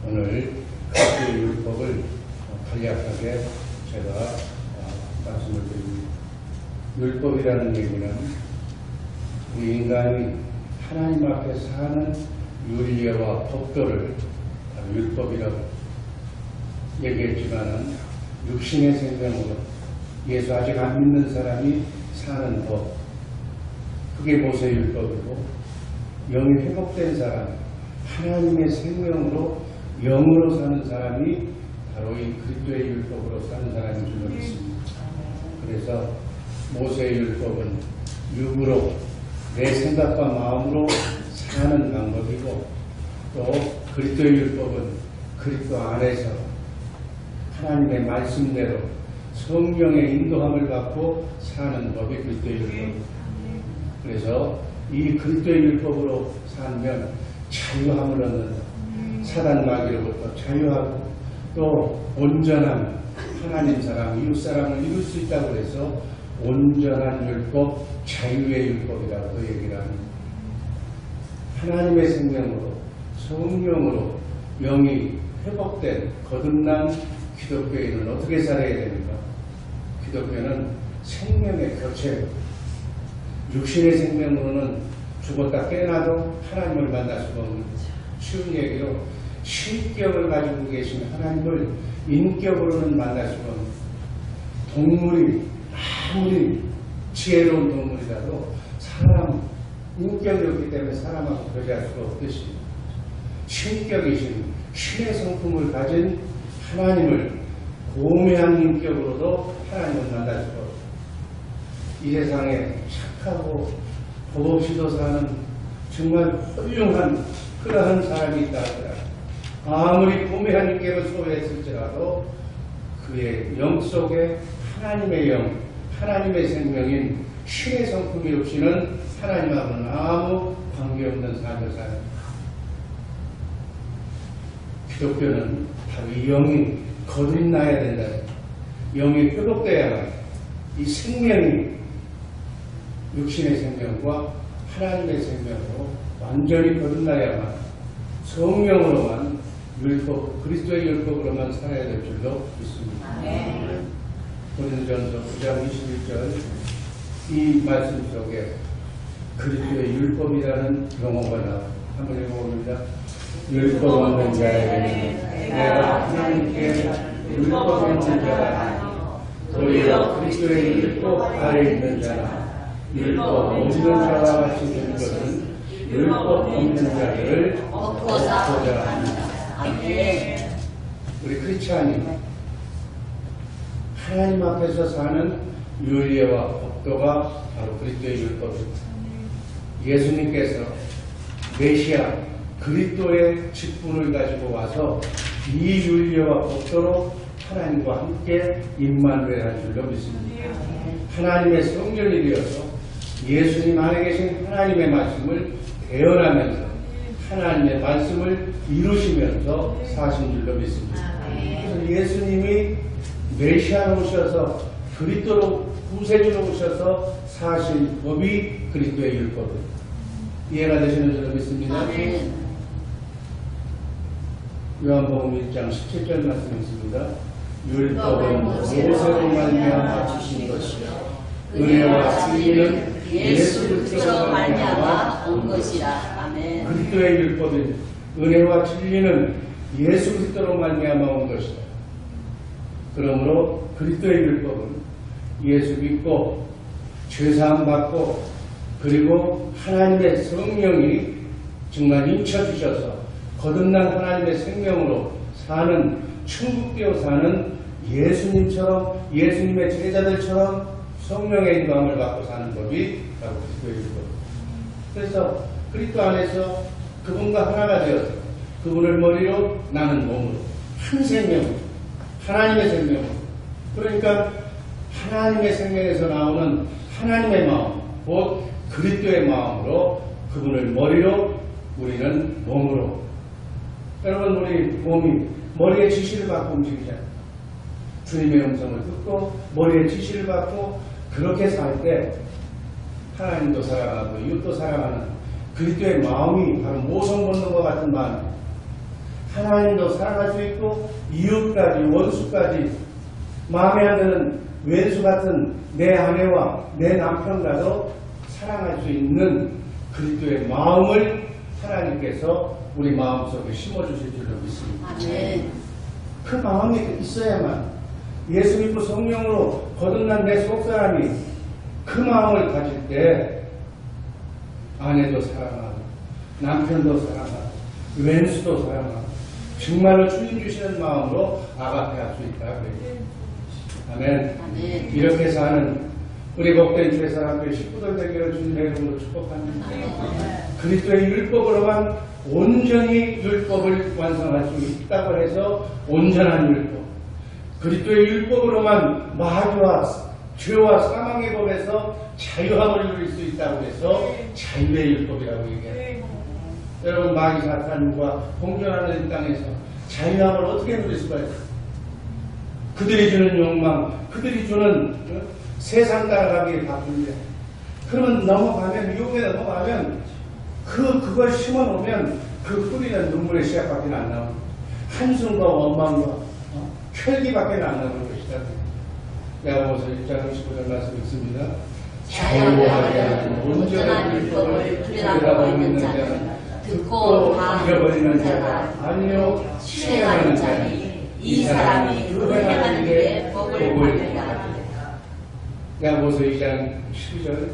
오늘 그리스도의 율법을 간략하게 제가 말씀을 드립니다. 율법이라는 얘기는 우리 인간이 하나님 앞에 사는 윤리와 법도를 율법이라고 얘기했지만은 육신의 생명으로 예수 아직 안 믿는 사람이 사는 법, 그게 모세율법이고, 영이 회복된 사람, 하나님의 생명으로 영으로 사는 사람이 바로 이 그리스도의 율법으로 사는 사람인 줄로 믿습니다. 그래서 모세율법은 육으로 내 생각과 마음으로 사는 방법이고, 또 그리스도의 율법은 그리스도 안에서 하나님의 말씀대로 성령의 인도함을 받고 사는 법이 그리스도의 율법입니다. 그래서 이 그리스도의 율법으로 살면 자유함을 얻는다. 사단 마귀로부터 자유하고 또 온전한 하나님 사랑, 이웃 사랑을 이룰 수 있다고 해서 온전한 율법, 자유의 율법이라고 얘기를 합니다. 하나님의 생명으로 성령으로 영이 회복된 거듭난 기독교인은 어떻게 살아야 됩니까? 기독교는 생명의 교체로, 육신의 생명으로는 죽었다 깨어나도 하나님을 만날 수가 없는 쉬운 얘기로 신격을 가지고 계신 하나님을 인격으로는 만날 수가 없는, 동물이 아무리 지혜로운 동물이라도 사람 인격이 없기 때문에 사람하고 교제할 수가 없듯이 신격이신 신의 성품을 가진 하나님을 고매한 인격으로도 하나님을 만날 수가 없어요. 이 세상에 착하고 법 없이도 사는 정말 훌륭한 그러한 사람이 있다 하더라도 아무리 고매한 인격을 소유했을지라도 그의 영 속에 하나님의 영, 하나님의 생명인 신의 성품이 없이는 하나님하고는 아무 관계없는 삶을 사는 기독교는 바로 이 영이 거듭나야 된다. 영이 회복되어야만 이 생명이 육신의 생명과 하나님의 생명으로 완전히 거듭나야만 성령으로만 율법, 그리스도의 율법으로만 살아야 될 줄로 믿습니다. 고린도전서 9장 21절 이 말씀 속에 그리스도의 율법이라는 용어가 나와 한번 읽어봅니다. 율법 없는 자에게는 내가 하나님께 율법 없는 자라 도리어 그리스도의 율법 아래 있는 자나 율법 없는 자와 같이 된 것은 율법 없는 자들을 얻고자 합니다. 우리 크리스찬이 하나님 앞에서 사는 윤리와 법도가 바로 그리스도의 율법입니다. 예수님께서 메시아 그리스도의 직분을 가지고 와서 이 윤리와 법도로 하나님과 함께 임마누엘 한 줄로 믿습니다. 하나님의 성전이되어서 예수님 안에 계신 하나님의 말씀을 대언하면서 하나님의 말씀을 이루시면서 사신 줄로 믿습니다. 그래서 예수님이 메시아로 오셔서 그리스도로 구세주로 오셔서 사신 법이 그리스도의 율법입니다. 이해가 되시는 줄로 믿습니다. 요한복음 1장 17절 말씀 있습니다. 율법은 모세로 말미암아 주신 것이요 은혜와 진리는 예수 그리스도로 말미암아 온 것이라. 아멘. 그리스도의 율법인 은혜와 진리는 예수 그리스도로 말미암아 온 것이다. 그러므로 그리스도의 율법은 예수 믿고 죄사함 받고 그리고 하나님의 성령이 정말 인쳐주셔서 거듭난 하나님의 생명으로 사는 천국되어 사는 예수님처럼 예수님의 제자들처럼 성령의 인도함을 받고 사는 법이 바로 그리스도의 율법입니다. 그래서 그리스도 안에서 그분과 하나가 되어서 그분을 머리로 나는 몸으로 한 생명, 하나님의 생명, 그러니까 하나님의 생명에서 나오는 하나님의 마음, 곧 그리스도의 마음으로 그분을 머리로 우리는 몸으로. 여러분 우리 몸이 머리의 지시를 받고 움직이잖아요. 주님의 음성을 듣고 머리의 지시를 받고 그렇게 살 때 하나님도 사랑하고 이웃도 사랑하는 그리스도의 마음이 바로 모성 본능과 같은 마음입니다. 하나님도 사랑할 수 있고 이웃까지 원수까지 마음에 안 드는 왼수 같은 내 아내와 내 남편과도 사랑할 수 있는 그리스도의 마음을 하나님께서 우리 마음속에 심어주실 줄로 믿습니다. 그 마음이 있어야만 예수 믿고 성령으로 거듭난 내 속사람이 그 마음을 가질 때 아내도 사랑하고 남편도 사랑하고 왼수도 사랑하고 정말로 주님 주시는 마음으로 아가페할 수 있다. 아멘. 이렇게 사는 우리 복된 최사람들 식구들 되기를 주님의 이름으로 축복합니다. 그리스도의 율법으로만 온전히 율법을 완성할 수 있다고 해서 온전한 율법, 그리스도의 율법으로만 마귀와 죄와 사망의 법에서 자유함을 누릴 수 있다고 해서 자유의 율법이라고 얘기해요. 여러분, 마귀 사탄과 공존하는 이 땅에서 자유함을 어떻게 누릴 수가 있어요? 그들이 주는 욕망, 그들이 주는 세상 따라가기에 바쁜데, 그러면 넘어가면, 미국에 넘어가면 그걸 심어놓으면 그 뿌리는 눈물의 씨앗밖에 안 나옵니다. 한숨과 원망과 혈기밖에 안 나오는 것이다. 야고보서 1장 19절 말씀 있습니다. 자유하게 하는 온전한 율법을 들여다보고 있는 자는 듣고 잃어버리는 자가 아니요 실행하는 자니 이 사람이 그 행하는 일에 복을 받으리라. 야고보서 2장 12절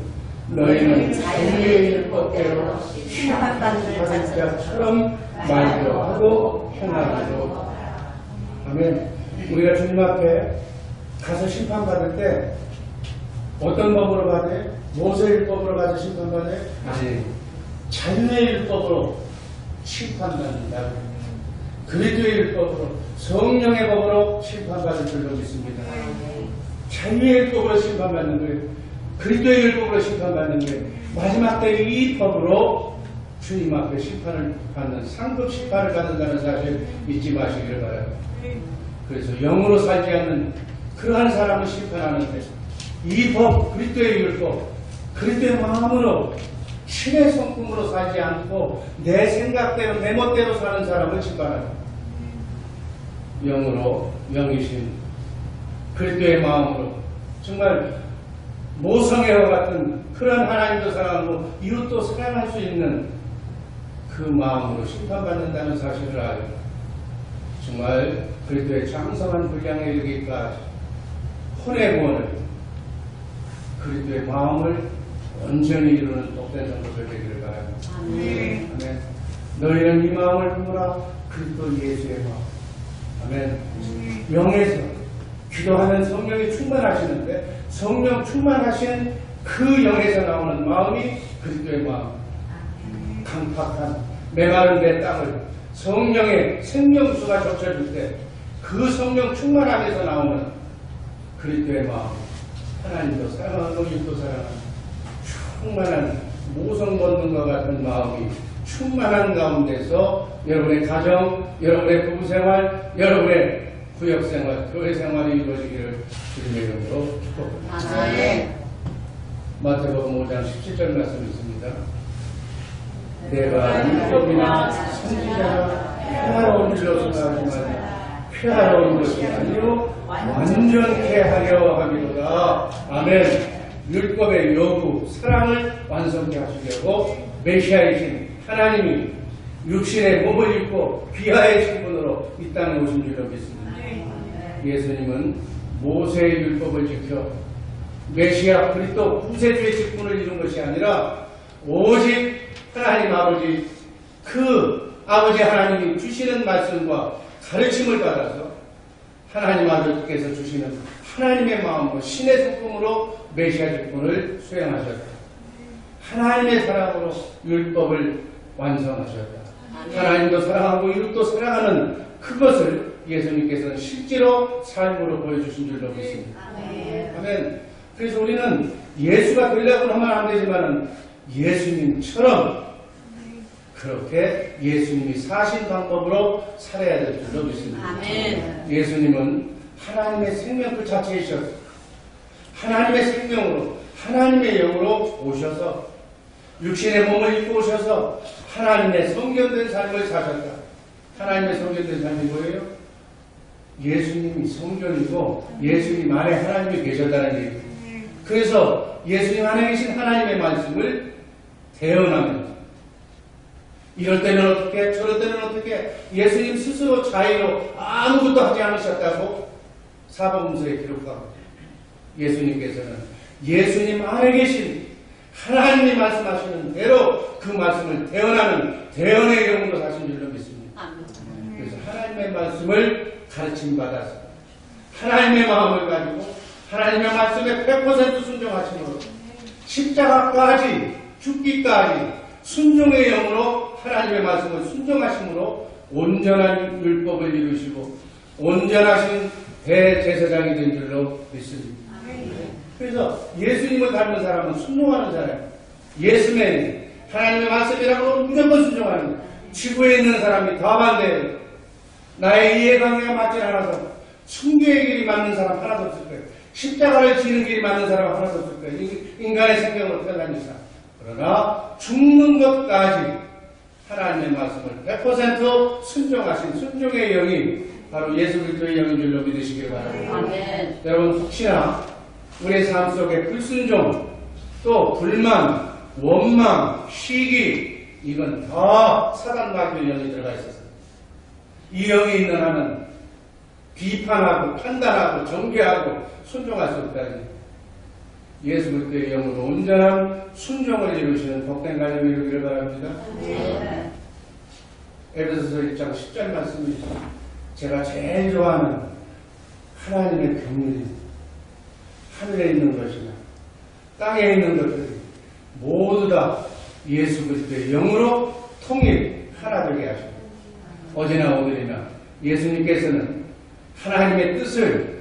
너희는 자유의 율법대로 심판받는 자처럼 말도 하고 행하기로. 아멘. 우리가 주님 앞에 가서 심판받을 때 어떤 법으로 받아요? 모세율법으로 가서 심판받아요? 아니, 자유의 율법으로 심판받는다. 그리스도의 율법으로, 성령의 법으로 심판받을 줄로 믿습니다. 자유의 율법으로 심판받는 거예요. 그리스도의 율법으로 심판받는 거예요. 마지막 때 이 법으로 주님 앞에 심판을 받는, 상급 심판을 받는다는 사실 잊지 마시기를 바랍니다. 그래서 영으로 살지 않는 그러한 사람을 심판하는데 이 법, 그리스도의 율법, 그리스도의 마음으로 신의 성품으로 살지 않고 내 생각대로 내 멋대로 사는 사람을 심판합니다. 영으로, 영이신 그리스도의 마음으로 정말 모성애와 같은 그런 하나님도 사랑하고 이웃도 사랑할 수 있는 그 마음으로 심판받는다는 사실을 알고 정말 그리스도의 장성한 분량에 이르기까지 혼의 구원을 그리스도의 마음을 온전히 이루는 복된 성도들 되기를 바랍니다. 아멘. 아멘. 너희는 이 마음을 품으라. 그리스도 예수의 마음. 아멘. 영에서 기도하는 성령이 충만하시는데 성령 충만하신 그 영에서 나오는 마음이 그리스도의 마음. 강팍한 메마른 내 땅을 성령의 생명수가 적셔줄 때 그 성령 충만함에서 나오는 그리스도의 마음, 하나님도 사랑하고 이웃도 사랑하는 충만한 모성 본능과 같은 마음이 충만한 가운데서 여러분의 가정, 여러분의 부부생활, 여러분의 구역생활, 교회생활이 이루어지기를 주님의 이름으로 축복합니다. 마태복음 5장 17절 말씀 있습니다. 내가 율법이나 선지자가 평화로운 줄로 생각하지만 평화로운 것이 아니요 완전케 하려 하기로다. 아멘. 율법의 요구, 사랑을 완성케 하시려고 메시아이신 하나님이 육신의 몸을 입고 비하의 신분으로 이 땅에 오신 줄로 믿습니다. 예수님은 모세의 율법을 지켜 메시아 그리스도 구세주의 직분을 이룬 것이 아니라 오직 하나님 아버지, 그 아버지 하나님이 주시는 말씀과 가르침을 받아서 하나님 아버지께서 주시는 하나님의 마음으로 신의 성품으로 메시아 직분을 수행하셨다. 하나님의 사랑으로 율법을 완성하셨다. 하나님도 사랑하고 이웃도 사랑하는 그것을 예수님께서는 실제로 삶으로 보여주신 줄로 믿습니다. 아멘. 그래서 우리는 예수가 되려고 하면 안 되지만 예수님처럼 그렇게 예수님이 사신 방법으로 살아야 될 줄로 믿습니다. 아멘. 예수님은 하나님의 생명 그 자체이셨어요. 하나님의 생명으로 하나님의 영으로 오셔서 육신의 몸을 입고 오셔서 하나님의 성견된 삶을 사셨다. 하나님의 성전된 삶이 뭐예요? 예수님이 성전이고 예수님 안에 하나님이 계셨다는 얘기예요. 그래서 예수님 안에 계신 하나님의 말씀을 대언하면서 이럴 때는 어떻게 저럴 때는 어떻게 예수님 스스로 자의로 아무것도 하지 않으셨다고 사복음서에 기록하고 예수님께서는 예수님 안에 계신 하나님이 말씀하시는 대로 그 말씀을 대언하는 대언의 영으로 사신 줄로 믿습니다. 그래서 하나님의 말씀을 가르침받아서 하나님의 마음을 가지고 하나님의 말씀에 100% 순종하심으로 십자가까지 죽기까지 순종의 영으로 하나님의 말씀을 순종하심으로 온전한 율법을 이루시고 온전하신 대제사장이 된 줄로 믿습니다. 그래서 예수님을 닮은 사람은 순종하는 사람, 예수는 하나님의 말씀이라고 무조건 순종하는 거예요. 지구에 있는 사람이 다 반대해요. 나의 이해관계가 맞지 않아서 순교의 길이 맞는 사람 하나도 없을 거예요. 십자가를 지는 길이 맞는 사람 하나도 없을 거예요. 인간의 생명으로 태어난 이상. 그러나 죽는 것까지 하나님의 말씀을 100% 순종하신 순종의 영이 바로 예수 그리스도의 영인 줄로 믿으시길 바랍니다. 아멘. 여러분 혹시나 우리의 삶 속에 불순종, 또 불만, 원망, 시기 이건 다 사단 마귀의 영이 들어가 있었어요. 이 영이 있는 한은 비판하고 판단하고 정죄하고 순종할 수 없다니 예수 그리스도의 영으로 온전한 순종을 이루시는 복된 가정이 이루기를 바랍니다. 네. 에베소서 1장 10절 말씀이 제가 제일 좋아하는 하나님의 경륜이 하늘에 있는 것이나 땅에 있는 것들이 모두 다 예수 그리스도의 영으로 통일 하나 되게 하시고 어제나 오늘이나 예수님께서는 하나님의 뜻을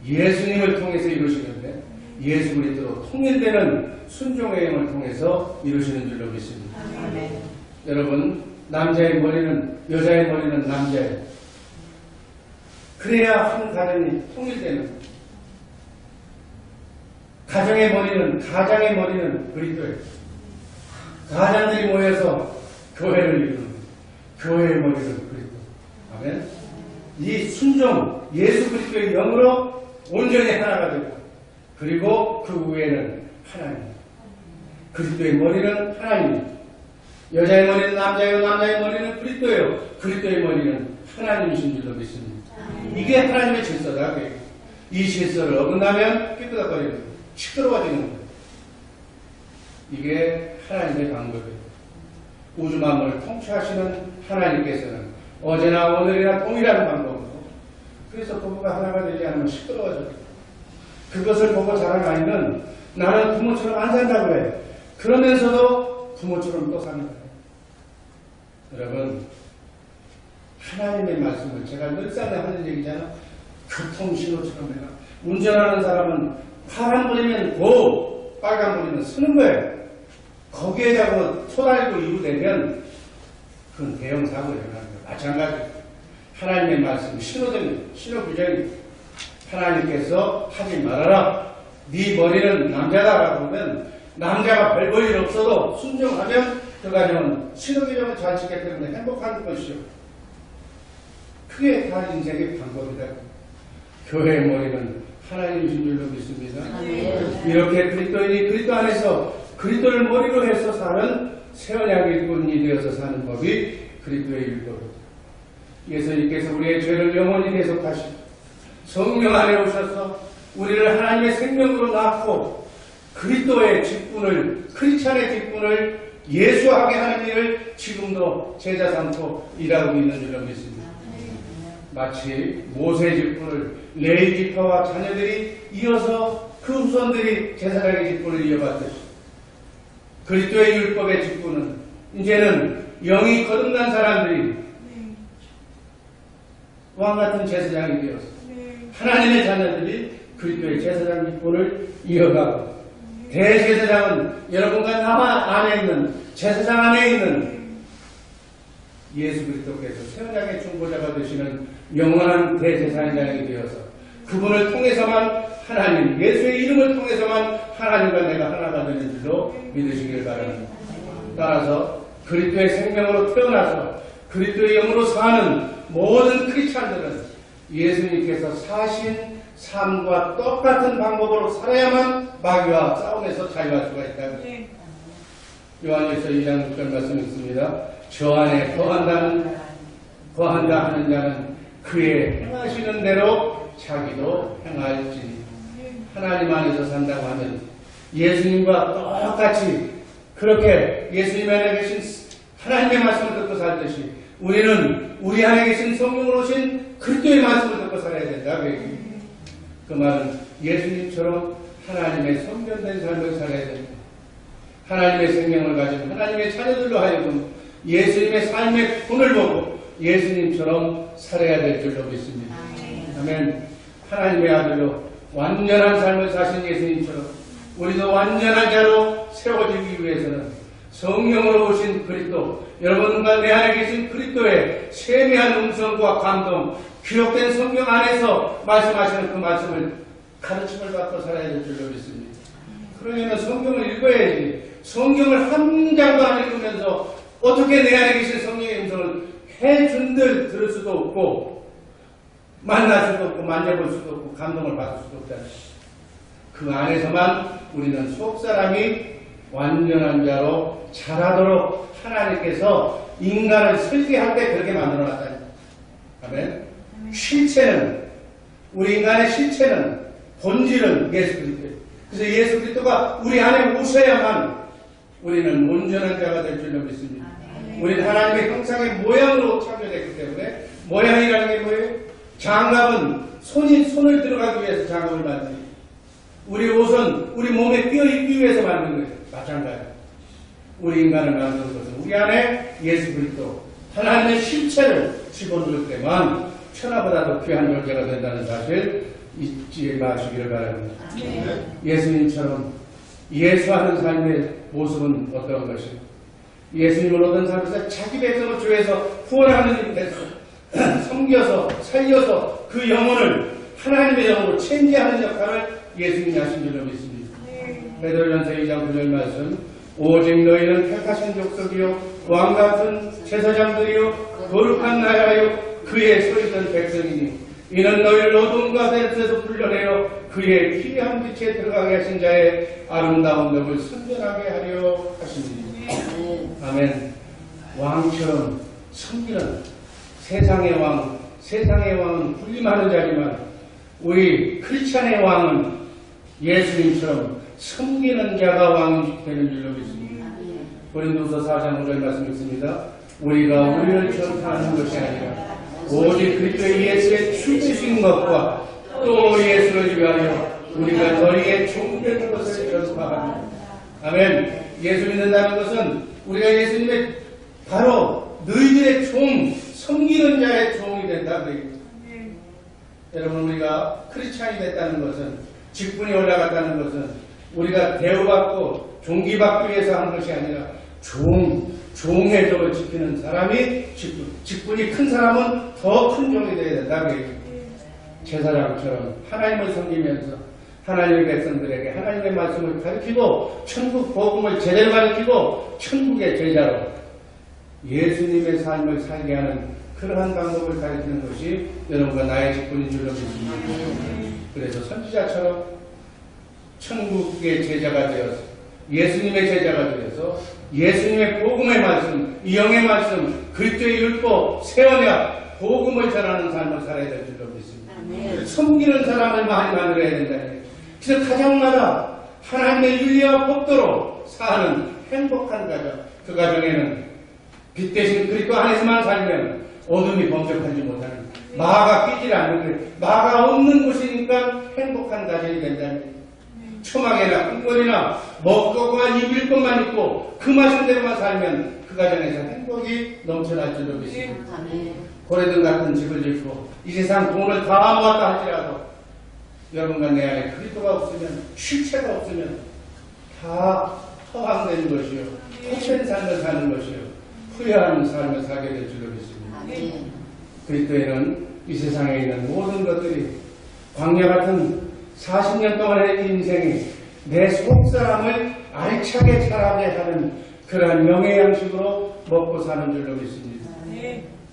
예수님을 통해서 이루시는데 예수 그리스도로 통일되는 순종의 영을 통해서 이루시는 줄로 믿습니다. 아멘. 여러분 남자의 머리는 여자의 머리는 남자예요. 그래야 한 가정이 통일되는 거예요. 가정의 머리는 그리스도예요. 가장들이 모여서 교회를 이루는 거예요. 교회의 머리는 그리스도. 아멘. 이 순종 예수 그리스도의 영으로 온전히 하나가 되고 그리고 그 위에는 하나님. 그리스도의 머리는 하나님. 여자의 머리는 남자예요. 남자의 머리는 그리스도예요. 그리스도의 머리는 하나님이신 줄로 믿습니다. 이게 하나님의 질서다. 이 질서를 어긋나면 깨끗하거리는 거예요. 시끄러워지는 거예요. 이게 하나님의 방법이에요. 우주 만물을 통치하시는 하나님께서는 어제나 오늘이나 동일한 방법으로 그래서 부부가 하나가 되지 않으면 시끄러워져요. 그것을 보고 자란 아이는 나는 부모처럼 안 산다고 해. 그러면서도 부모처럼 또 사는 거예요. 여러분 하나님의 말씀을 제가 늘상 하는 얘기잖아. 교통신호처럼 해라. 운전하는 사람은 파란불이면 고, 빨간불이면 서는 거예요. 거기에 자꾸 토달고 이유되면 그건 대형 사고를 일어나는 거예요. 마찬가지로 하나님의 말씀 신호등입니다. 신호규정입니다. 하나님께서 하지 말아라. 네 머리는 남자다라고 하면 남자가 별 볼 일 없어도 순종하면 그 가정은 신호규정을 잘 지켰기 때문에 행복한 것이요. 그게 다 인생의 방법이다. 교회의 머리는 하나님이신 줄로 믿습니다. 이렇게 그리스도인이 그리스도 안에서 그리스도를 머리로 해서 사는 새 언약 일꾼이 되어서 사는 법이 그리스도의 율법입니다. 예수님께서 우리의 죄를 영원히 대속하시고 성령 안에 오셔서 우리를 하나님의 생명으로 낳고 그리스도의 직분을 크리스찬의 직분을 예수하게 하는 일을 지금도 제자 삼고 일하고 있는 줄로 믿습니다. 마치 모세의 직분을 레위 지파와 자녀들이 이어서 그 후손들이 제사장의 직분을 이어받듯이 그리스도의 율법의 직분은 이제는 영이 거듭난 사람들이 왕같은 제사장이 되어서 하나님의 자녀들이 그리스도의 제사장 직분을 이어가고 대제사장은 여러분과 나 안에 있는 제사장 안에 있는 예수 그리스도께서 새 언약의 중보자가 되시는 영원한 대제사장이 되어서 그분을 통해서만 하나님 예수의 이름을 통해서만 하나님과 내가 하나가 되는 줄로 믿으시길 바랍니다. 따라서 그리스도의 생명으로 태어나서 그리스도의 영으로 사는 모든 크리스찬들은 예수님께서 사신 삶과 똑같은 방법으로 살아야만 마귀와 싸움에서 자유할 수가 있다. 요한일서 2장 6절 말씀 있습니다. 저 안에 거한다 하는 자는 그의 행하시는 대로 자기도 행할지니. 하나님 안에서 산다고 하면 예수님과 똑같이 그렇게 예수님 안에 계신 하나님의 말씀을 듣고 살듯이 우리는 우리 안에 계신 성령으로 오신 그리스도의 말씀을 듣고 살아야 된다. 그 말은 예수님처럼 하나님의 성전된 삶을 살아야 된다. 하나님의 생명을 가진 하나님의 자녀들로 하여금 예수님의 삶의 본을 보고 예수님처럼 살아야 될 줄로 믿습니다. 아멘. 하나님의 아들로 완전한 삶을 사신 예수님처럼 우리도 완전한 자로 세워지기 위해서는 성령으로 오신 그리스도, 여러분과 내 안에 계신 그리스도의 세미한 음성과 감동, 기록된 성경 안에서 말씀하시는 그 말씀을 가르침을 받고 살아야 될 줄로 믿습니다. 그러려면 성경을 읽어야지. 성경을 한 장도 안 읽으면서 어떻게 내 안에 계신 성령의 음성을 해준들 들을 수도 없고 만날 수도 없고 만져볼 수도 없고 감동을 받을 수도 없다. 그 안에서만 우리는 속사람이 완전한 자로 자라도록 하나님께서 인간을 설계할 때 그렇게 만들어놨다. 아멘. 실체는, 우리 인간의 실체는, 본질은 예수 그리스도예요. 그래서 예수 그리스도가 우리 안에 오셔야만 우리는 온전한 자가 될 줄로 믿습니다. 우리는 하나님의 형상의 모양으로 창조됐기 때문에, 모양이라는 게 뭐예요? 장갑은 손을 들어가기 위해서 장갑을 만듭니다. 우리 옷은 우리 몸에 끼어 입기 위해서 만든 거예요. 마찬가지. 우리 인간을 만드는 것은 우리 안에 예수 그리스도, 하나님의 실체를 집어넣을 때만 천하보다 더 귀한 존재가 된다는 사실 잊지 마시기를 바랍니다. 예수님처럼 예수하는 삶의 모습은 어떤 것인가? 예수님을 얻은 삶에서 자기 백성을 주에서 구원하는 힘이 됐어. 섬겨서 살려서 그 영혼을 하나님의 영혼으로 체인지하는 역할을 예수님이 하신 줄로 믿습니다. 베드로전서 2장 9절 말씀, 오직 너희는 택하신 족속이요 왕같은 제사장들이요 거룩한 나라요 그의 소유된 백성이니 이는 너희를 어둠과 셋에서 불러내어 그의 희귀한 빛에 들어가게 하신 자의 아름다운 덕을 선전하게 하려 하시니. 아멘. 왕처럼 섬기는 세상의 왕은 군림하는 자지만 우리 크리스찬의 왕은 예수님처럼 섬기는 자가 왕이 되는 줄로 믿습니다. 고린도서 4장 5절 말씀 있습니다. 우리가 우리를 전파하는 것이 아니라 오직 그리스도의 예수의 죽으신 것과 또 예수를 위하여 우리가 너희의 종되는 것을 전파하는. 아멘. 예수 믿는다는 것은 우리가 예수님의 바로 너희들의 종, 섬기는 자의 종이 된다. 여러분, 우리가 크리스찬이 됐다는 것은, 직분이 올라갔다는 것은 우리가 대우받고 존귀받기 위해서 하는 것이 아니라 종의 덕을 지키는 사람이 직분이 큰 사람은 더 큰 종이 되어야 된다. 제사장처럼 하나님을 섬기면서 하나님의 백성들에게 하나님의 말씀을 가르치고 천국 복음을 제대로 가르치고 천국의 제자로 예수님의 삶을 살게 하는 그러한 방법을 가르치는 것이 여러분과 나의 직분인 줄로 믿습니다. 그래서 선지자처럼 천국의 제자가 되어서 예수님의 제자가 되어서 예수님의 복음의 말씀, 영의 말씀, 그리스도의 율법, 세원약, 복음을 전하는 삶을 살아야 될 줄로 믿습니다. 섬기는 사람을 많이 만들어야 된다. 그래서 가정마다 하나님의 윤리와 법도로 사는 행복한 가정, 그 가정에는 빛 대신 그리스도 안에서만 살면 어둠이 범접하지 못하는, 마가 끼지 않는, 마가 없는 곳이니까 행복한 가정이 된다는. 초막에나 꿈거리나 먹고만 입을 것만 있고 그 말씀대로만 살면 그 가정에서 행복이 넘쳐날 줄로 믿습니다. 고래등 같은 집을 짓고 이 세상 돈을 다 모았다 할지라도 여러분과 내 안에 그리스도가 없으면, 실체가 없으면 다 허황된 것이요, 허튼 삶을 사는 것이요, 후회하는 삶을 살게 될 줄로 믿습니다. 그리스도에는 이 세상에 있는 모든 것들이 광야 같은 40년 동안의 인생이 내 속사람을 알차게 자라게 하는 그러한 명예 양식으로 먹고 사는 줄로 믿습니다.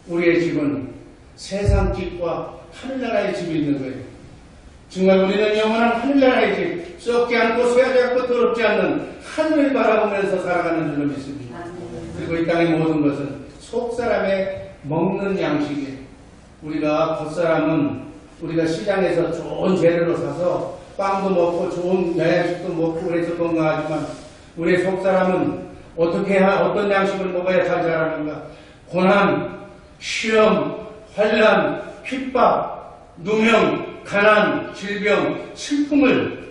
우리의 집은 세상 집과 하늘나라의 집이 있는 거예요. 정말 우리는 영원한 하늘나라의 집, 썩지 않고 쇠하지 않고 더럽지 않는 하늘을 바라보면서 살아가는 줄로 믿습니다. 그리고 이 땅의 모든 것은 속사람의 먹는 양식이에요. 우리가 겉사람은 우리가 시장에서 좋은 재료로 사서 빵도 먹고 좋은 영양식도 먹고 그래서 건강하지만 우리 속사람은 어떤 양식을 먹어야 잘 자라는가? 고난, 시험, 환난, 핍박, 누명, 가난, 질병, 슬픔을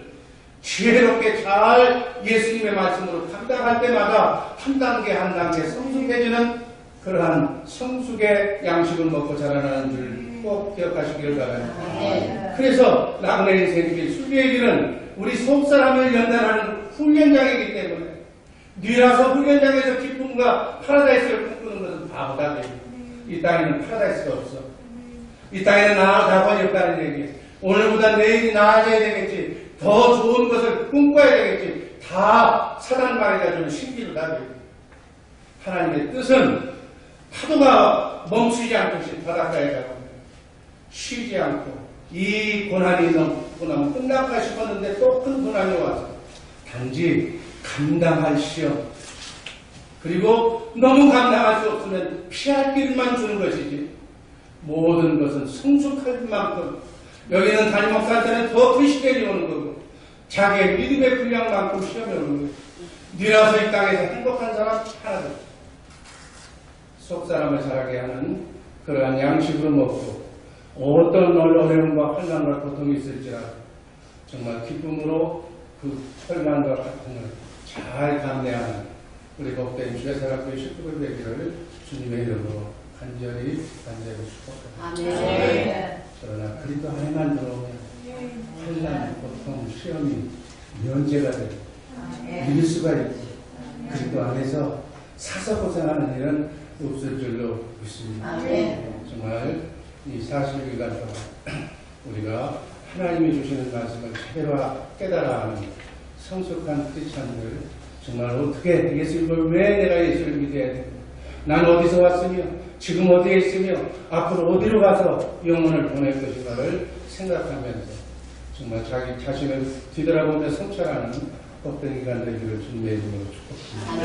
지혜롭게 잘 예수님의 말씀으로 감당할 때마다 한 단계 한 단계 성숙해지는 그러한 성숙의 양식을 먹고 자라나는 줄 꼭 기억하시기를 바랍니다. 그래서 낙내 인생길 수비의 길은 우리 속사람을 연단하는 훈련장이기 때문에 뉘라서 훈련장에서 기쁨과 파라다이스를 꿈꾸는 것은 바보다 됩니다. 이 땅에는 파라다이스가 없어. 이 땅에는 나아가 답안이 없다는 얘기. 오늘보다 내일이 나아져야 되겠지. 더 좋은 것을 꿈꿔야 되겠지. 다 사단 말이가 주는 신기로 답이에요. 하나님의 뜻은 파도가 멈추지 않듯이 바닷가에 가고 쉬지 않고 이 고난이 넘고 나면 끝날까 싶었는데 또 큰 고난이 와서 단지 감당할 시험 그리고 너무 감당할 수 없으면 피할 길만 주는 것이지 모든 것은 성숙할 만큼 여기는 담임 목사한테는 더 큰 시련이 오는 거고 자기의 믿음의 분량만큼 시험이 오는 거예요. 니라서 이 땅에서 행복한 사람 하나도 속사람을 자라게 하는 그러한 양식으로 먹고 어떤 어려움과 환난과 고통이 있을지라도 정말 기쁨으로 그 환난과 고통을 잘 감내하는 우리 복된 주의 사랑교회 식구들 되기를 주님의 이름으로 간절히 축복합니다. 아멘. 그러나 그리스도 안에만 들어오면 환난, 고통, 시험이 면제가 되고 이길 수가 있고 그리스도 안에서 사서 고생하는 일은 없을 줄로 믿습니다. 정말 이 40일간 동안 우리가 하나님이 주시는 말씀을 제대로 깨달아 하는 성숙한 크리스찬들 정말 어떻게 예수님을 왜 내가 예수를 믿어야 되고 난 어디서 왔으며 지금 어디에 있으며 앞으로 어디로 가서 영혼을 보낼 것인가를 생각하면서 정말 자기 자신을 뒤돌아보며 성찰하는 복된 인간 되기를 주님의 이름으로 축복합니다.